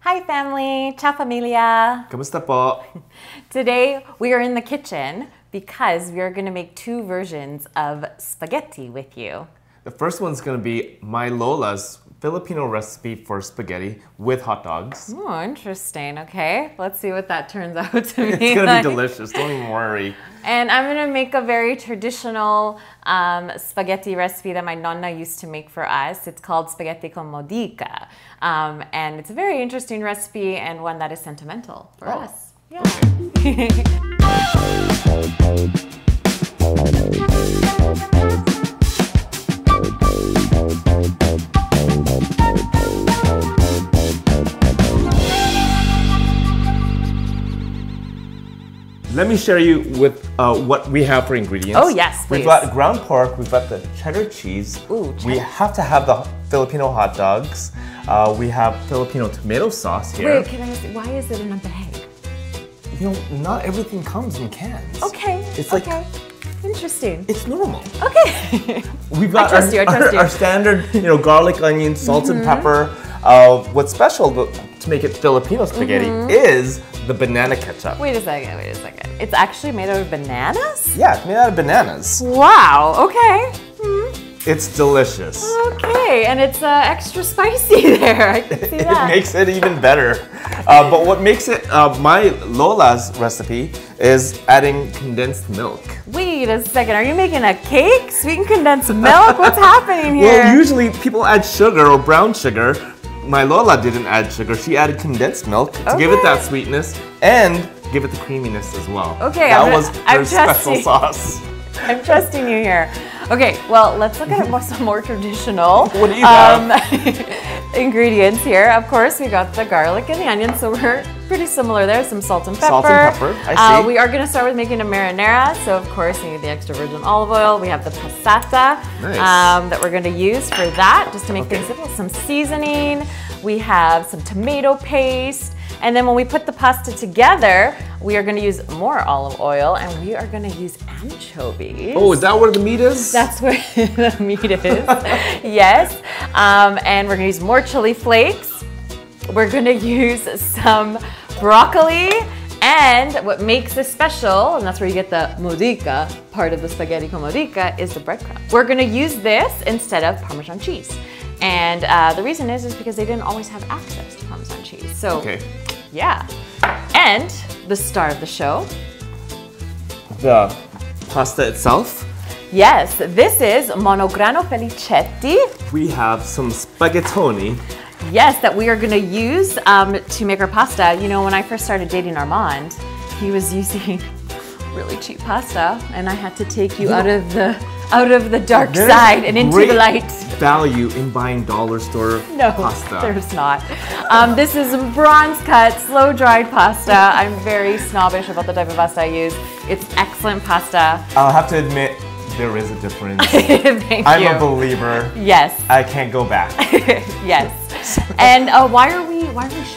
Hi family! Ciao familia! Kamusta po? Today we are in the kitchen because we are going to make two versions of spaghetti with you. The first one's going to be my Lola's Filipino recipe for spaghetti with hot dogs. Oh, interesting. Okay, let's see what that turns out to be. It's going to be delicious, don't even worry. And I'm going to make a very traditional spaghetti recipe that my nonna used to make for us. It's called spaghetti con modica. And it's a very interesting recipe and one that is sentimental for us. Yeah. Okay. Let me share you with what we have for ingredients. Oh yes, please. We've got ground pork, we've got the cheddar cheese. Ooh, cheddar. We have to have the Filipino hot dogs. We have Filipino tomato sauce here. Wait, can I ask, why is it in a bag? You know, not everything comes in cans. Okay, It's like, interesting. it's normal. Okay. We've got I trust you. our standard, garlic, onion, salt, and pepper. What's special to make it Filipino spaghetti is the banana ketchup. Wait a second. It's actually made out of bananas? Yeah, it's made out of bananas. Wow, okay. It's delicious. Okay, and it's extra spicy there. I can see that. It makes it even better. But what makes it my Lola's recipe is adding condensed milk. Wait a second, are you making a cake? Sweetened condensed milk? What's happening here? Well, usually people add sugar or brown sugar. My Lola didn't add sugar. She added condensed milk to give it that sweetness and give it the creaminess as well. Okay, that was her special sauce. I'm trusting you here. Okay, well, let's look at some more traditional What do you have? ingredients here. Of course, we got the garlic and the onion, so we're pretty similar there. Some salt and pepper. Salt and pepper, I see. We are going to start with making a marinara, so of course you need the extra virgin olive oil. We have the passata that we're going to use for that, just to make things simple. Some seasoning. We have some tomato paste. And then when we put the pasta together, we are going to use more olive oil and we are going to use anchovies. Oh, is that where the meat is? That's where the meat is, yes. And we're going to use more chili flakes. We're going to use some broccoli. And what makes this special, and that's where you get the modica part of the spaghetti con modica, is the breadcrumbs. We're going to use this instead of Parmesan cheese. And the reason is because they didn't always have access to Parmesan cheese. So, yeah. And the star of the show. The pasta itself. Yes, this is monograno felicetti. We have some spaghettoni. Yes, that we are going to use to make our pasta. You know, when I first started dating Armand, he was using really cheap pasta, and I had to take you out of the dark side and into the light. Value in buying dollar store pasta. No, there's not. This is bronze cut, slow dried pasta. I'm very snobbish about the type of pasta I use. It's excellent pasta. I'll have to admit, there is a difference. I'm a believer. Yes. I can't go back. Yes. And why are we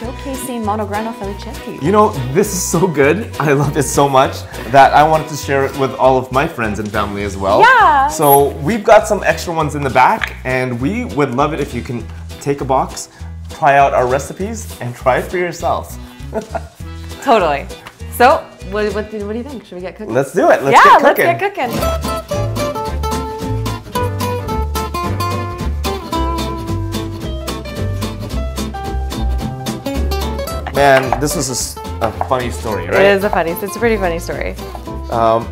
showcasing monograno felicetti? You know, this is so good. I love it so much that I wanted to share it with all of my friends and family as well. Yeah. So we've got some extra ones in the back, and we would love it if you can take a box, try out our recipes, and try it for yourself. Totally. So, what do you think? Should we get cooking? Let's do it. Let's get cooking. Man, this was a funny story, right? It's a pretty funny story.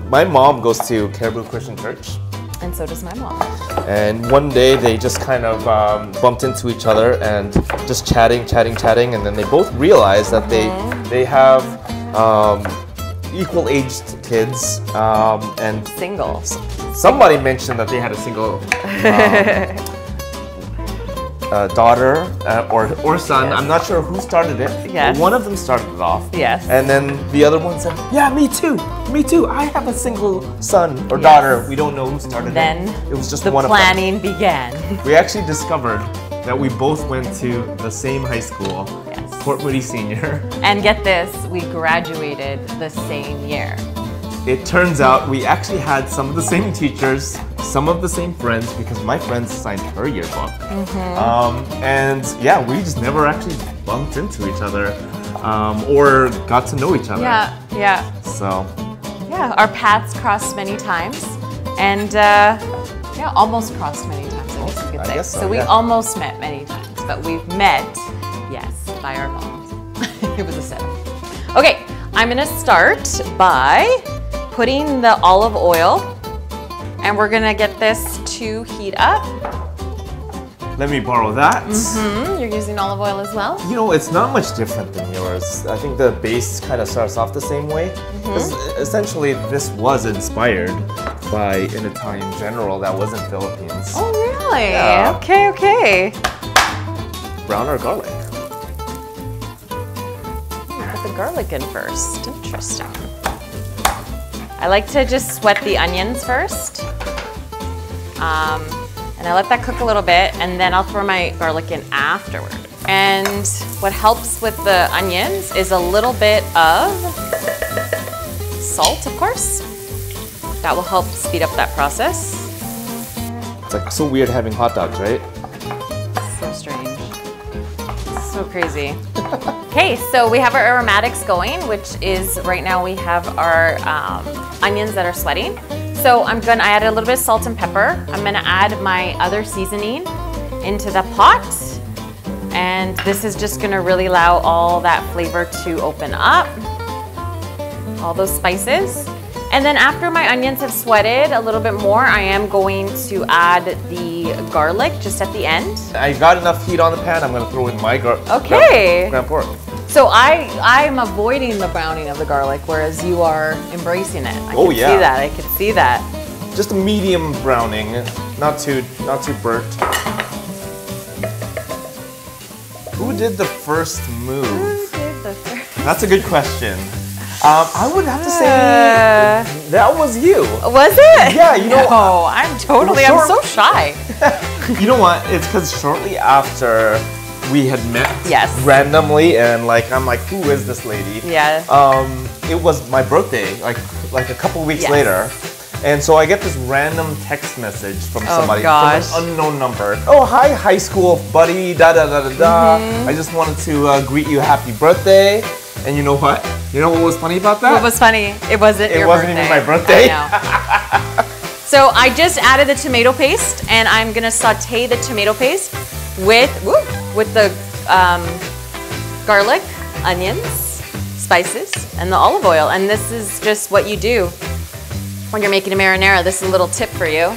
My mom goes to Caribou Christian Church. And so does my mom. And one day they just kind of bumped into each other and just chatting, and then they both realized that they have equal-aged kids and single. Somebody mentioned that they had a single daughter or son. Yes. I'm not sure who started it. Yes. But one of them started it off. Yes. And then the other one said, yeah, me too. I have a single son or daughter. We don't know who started then it. It was just the one of them. planning began. We actually discovered that we both went to the same high school, Port Moody Senior. And get this, we graduated the same year. It turns out we actually had some of the same teachers, some of the same friends, because my friends signed her yearbook. And yeah, we just never actually bumped into each other or got to know each other. Yeah, yeah. So. Yeah, our paths crossed many times, and yeah, almost crossed many times, I guess you could say. I guess so, we yeah. almost met many times, but we've met, yes, by our phones. It was a setup. Okay, I'm gonna start by putting the olive oil, and we're gonna get this to heat up. Let me borrow that. Mm-hmm. You're using olive oil as well? You know, it's not much different than yours. I think the base kind of starts off the same way. Essentially, this was inspired by an Italian general that was in Philippines. Oh, really? Yeah. Okay, okay. Brown or garlic? Put the garlic in first. Interesting. I like to just sweat the onions first. And I let that cook a little bit, and then I'll throw my garlic in afterward. And what helps with the onions is a little bit of salt, of course. That will help speed up that process. It's like so weird having hot dogs, right? So strange. So crazy. Okay, so we have our aromatics going, which is right now we have our onions that are sweating. So I added a little bit of salt and pepper. I'm gonna add my other seasoning into the pot. And this is just gonna really allow all that flavor to open up. All those spices. And then after my onions have sweated a little bit more, I am going to add the garlic just at the end. I got enough heat on the pan. I'm gonna throw in my ground pork. So I'm avoiding the browning of the garlic, whereas you are embracing it. I can see that. I can see that. Just a medium browning, not too burnt. Who did the first move? Who did the first? That's a good question. I would have to say that was you. Was it? Yeah, you know. No, I'm so shy. You know what? It's because shortly after we had met randomly, and I'm like, who is this lady? Yeah. It was my birthday, like a couple weeks later. And so I get this random text message from somebody, from an unknown number. Oh, hi, high school buddy, da da da da da. I just wanted to greet you happy birthday. And you know what? You know what was funny about that? What was funny? It wasn't your birthday. It wasn't even my birthday. I know. So I just added the tomato paste, and I'm gonna saute the tomato paste with the garlic, onions, spices, and the olive oil. And this is just what you do when you're making a marinara. This is a little tip for you.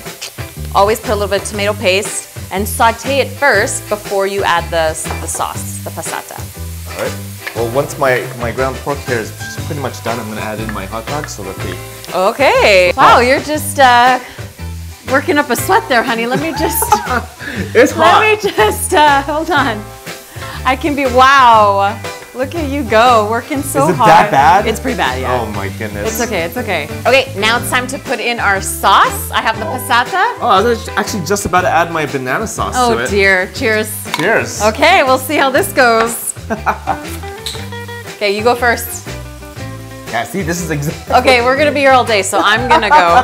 Always put a little bit of tomato paste and saute it first before you add the sauce, the passata. All right. Well, once my ground pork here is pretty much done, I'm gonna add in my hot dogs so that they... Okay. Wow, you're just working up a sweat there, honey. Let me just... It's hot. Let me just, hold on. I can be, wow. Look at you go, working so hard. Is it that bad? It's pretty bad, yeah. Oh my goodness. It's okay, it's okay. Okay, now it's time to put in our sauce. I have the passata. Oh, I was actually just about to add my banana sauce to it. Oh dear, cheers. Cheers. Okay, we'll see how this goes. Okay, you go first. Yeah, see, this is exactly... Okay, we're gonna be here all day, so I'm gonna go.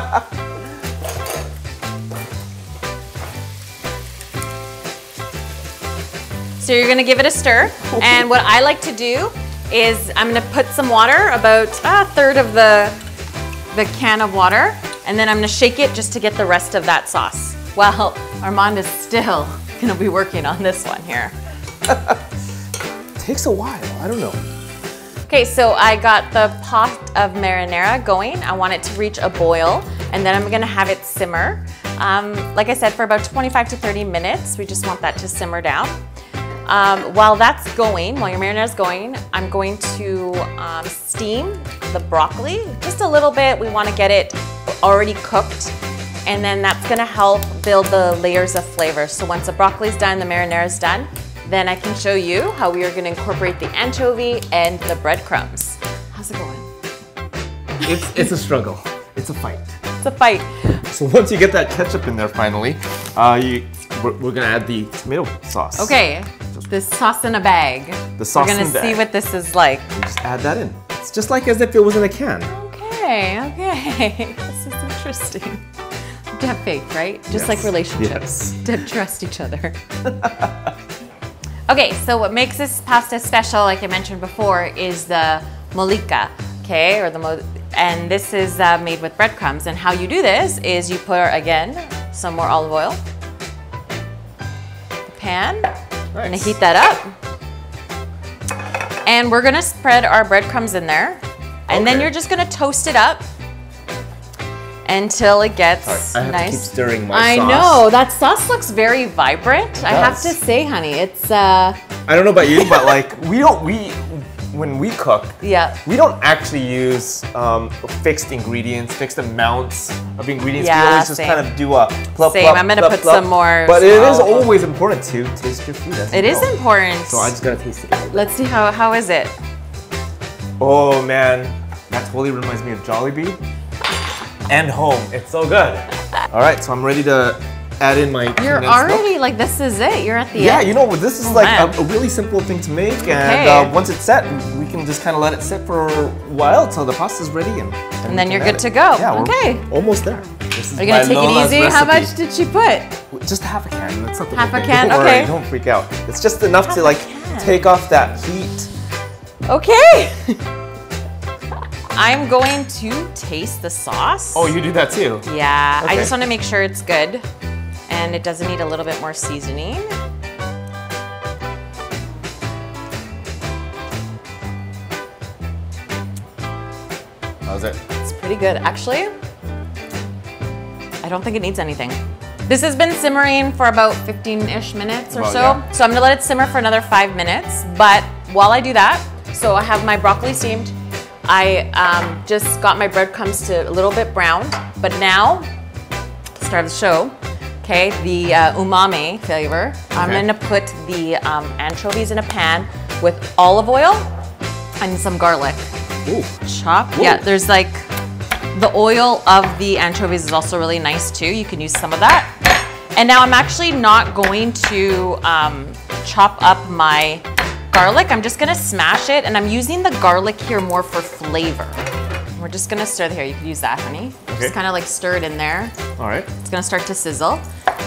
So you're gonna give it a stir. And what I like to do is I'm gonna put some water, about a third of the can of water, and then I'm gonna shake it just to get the rest of that sauce. Well, Armand is still gonna be working on this one here. Takes a while, I don't know. Okay, so I got the pot of marinara going. I want it to reach a boil, and then I'm gonna have it simmer. Like I said, for about 25 to 30 minutes. We just want that to simmer down. While that's going, while your marinara is going, I'm going to steam the broccoli just a little bit. We want to get it already cooked, and then that's going to help build the layers of flavor. So once the broccoli is done, the marinara is done, then I can show you how we are going to incorporate the anchovy and the breadcrumbs. How's it going? It's a struggle. It's a fight. It's a fight. So once you get that ketchup in there finally, we're gonna add the tomato sauce. Okay, this sauce in a bag. The sauce in a bag. We're gonna see what this is like. You just add that in. It's just like as if it was in a can. Okay, okay. This is interesting. To have faith, right? Just like relationships. Yes. To trust each other. Okay, so what makes this pasta special, like I mentioned before, is the mollica, okay? And this is made with breadcrumbs. And how you do this is you put, again, some more olive oil. The pan, Nice. gonna heat that up. And we're gonna spread our breadcrumbs in there. And then you're just gonna toast it up until it gets nice. I have to keep stirring my sauce. I know, that sauce looks very vibrant. I have to say, honey, it's I don't know about you, but like when we cook, we don't actually use fixed ingredients, fixed amounts of ingredients. We always just kind of do a plop, Same. I'm gonna put some more. But it is always important to taste your food. It is important. So I just gotta taste it. Let's see how is it. Oh man, that totally reminds me of Jollibee and home. It's so good. All right, so I'm ready to add in my You're already milk. Like, this is it. You're at the end. Yeah, you know, this is like a really simple thing to make. And once it's set, we can just kind of let it sit for a while till the pasta's ready. And then you're good to go. Yeah, okay. We're almost there. This is Are you going to take Lola's it easy? recipe. How much did she put? Just half a can. That's not the half big a can? Don't okay. worry, don't freak out. It's just enough to like take off that heat. Okay. I'm going to taste the sauce. Oh, you do that too? Yeah, okay. I just want to make sure it's good and it doesn't need a little bit more seasoning. How's it? It's pretty good. Actually, I don't think it needs anything. This has been simmering for about 15-ish minutes or so. Yeah. So I'm gonna let it simmer for another 5 minutes. But while I do that, so I have my broccoli steamed. I just got my breadcrumbs to a little bit brown, but now, start of the show, okay, the umami flavor. Okay. I'm gonna put the anchovies in a pan with olive oil and some garlic. Ooh. Chopped. Ooh. Yeah, there's like, the oil of the anchovies is also really nice too. You can use some of that. And now I'm actually not going to chop up my garlic. I'm just gonna smash it, and I'm using the garlic here more for flavor. We're just gonna stir here. You could use that, honey. Okay. Just kind of like stir it in there. All right. It's gonna start to sizzle.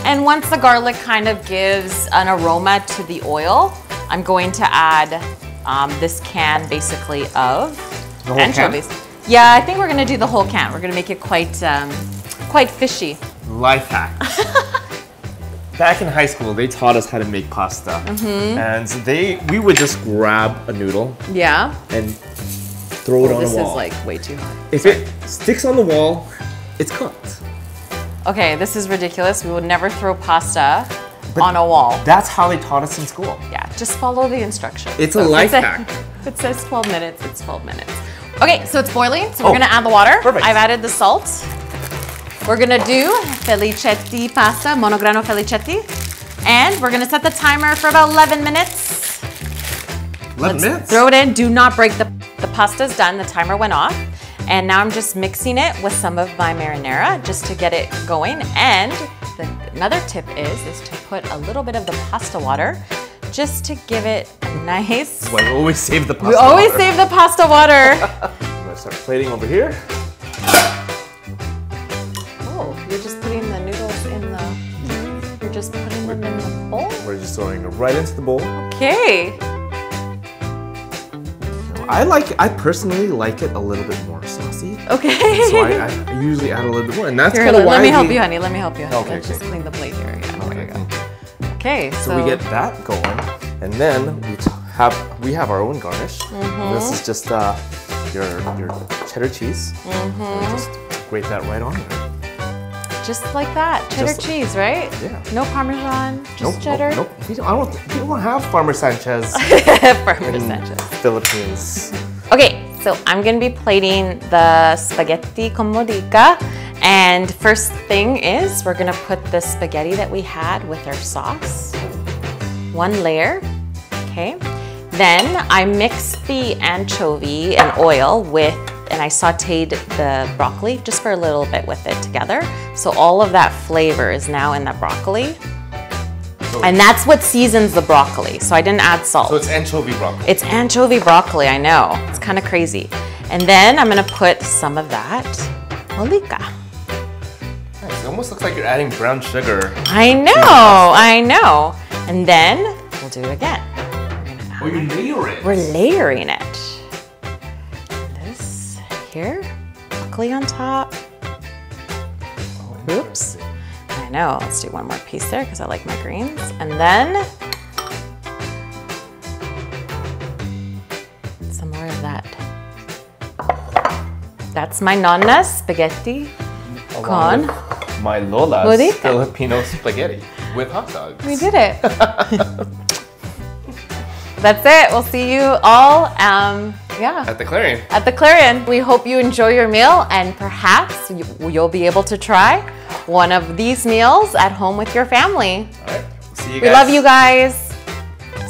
And once the garlic kind of gives an aroma to the oil, I'm going to add this can basically of anchovies. Can? Yeah, I think we're gonna do the whole can. We're gonna make it quite fishy. Life hack. Back in high school, they taught us how to make pasta, and we would just grab a noodle, and throw it on a wall. This is like way too hot. If it sticks on the wall, it's cooked. Okay, this is ridiculous. We would never throw pasta on a wall. That's how they taught us in school. Yeah, just follow the instructions. It's a life hack. If it says 12 minutes, it's 12 minutes. Okay, so it's boiling, so we're gonna add the water. Perfect. I've added the salt. We're gonna do felicetti pasta, monograno felicetti. And we're gonna set the timer for about 11 minutes. 11 minutes? Throw it in, do not break the pasta's done, the timer went off. And now I'm just mixing it with some of my marinara just to get it going. And another tip is to put a little bit of the pasta water just to give it a nice... Well, we always save the pasta water. We always save the pasta water. I'm gonna start plating over here. Oh, you're just putting the noodles in the... You're just putting them in the bowl? We're just throwing it right into the bowl. Okay. I personally like it a little bit more saucy. Okay. So I usually add a little bit more, and that's kind of why. Let me help you, honey. Let me help you. Okay. Let's just clean the plate here. Yeah. There you go. Okay. So we get that going, and then we have our own garnish. This is just your cheddar cheese. Just grate that right on there. Just like that, cheddar cheese, right? Yeah. No Parmesan, just cheddar. Nope. We don't have Farmer Sanchez. Farmer Sanchez. Philippines. Okay, so I'm gonna be plating the spaghetti con modica, and first thing is we're gonna put the spaghetti that we had with our sauce, one layer. Okay. Then I mixed the anchovy and oil with. And I sauteed the broccoli just for a little bit with it together. So all of that flavor is now in the broccoli. And that's what seasons the broccoli. So I didn't add salt. So it's anchovy broccoli. It's anchovy broccoli, I know. It's kind of crazy. And then I'm gonna put some of that mollica. Nice. It almost looks like you're adding brown sugar. I know. And then we'll do it again. Oh, you layer it. We're layering it. This here, broccoli on top. Oops. I know, let's do one more piece there because I like my greens. And then some more of that. That's my nonna's spaghetti con my Lola's Modita. Filipino spaghetti with hot dogs. We did it. That's it. We'll see you all, At the Clarion. at the Clarion. We hope you enjoy your meal and perhaps you'll be able to try one of these meals at home with your family. All right. See you guys. We love you guys.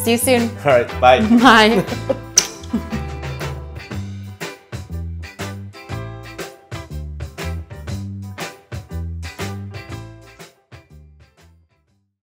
See you soon. All right. Bye. Bye.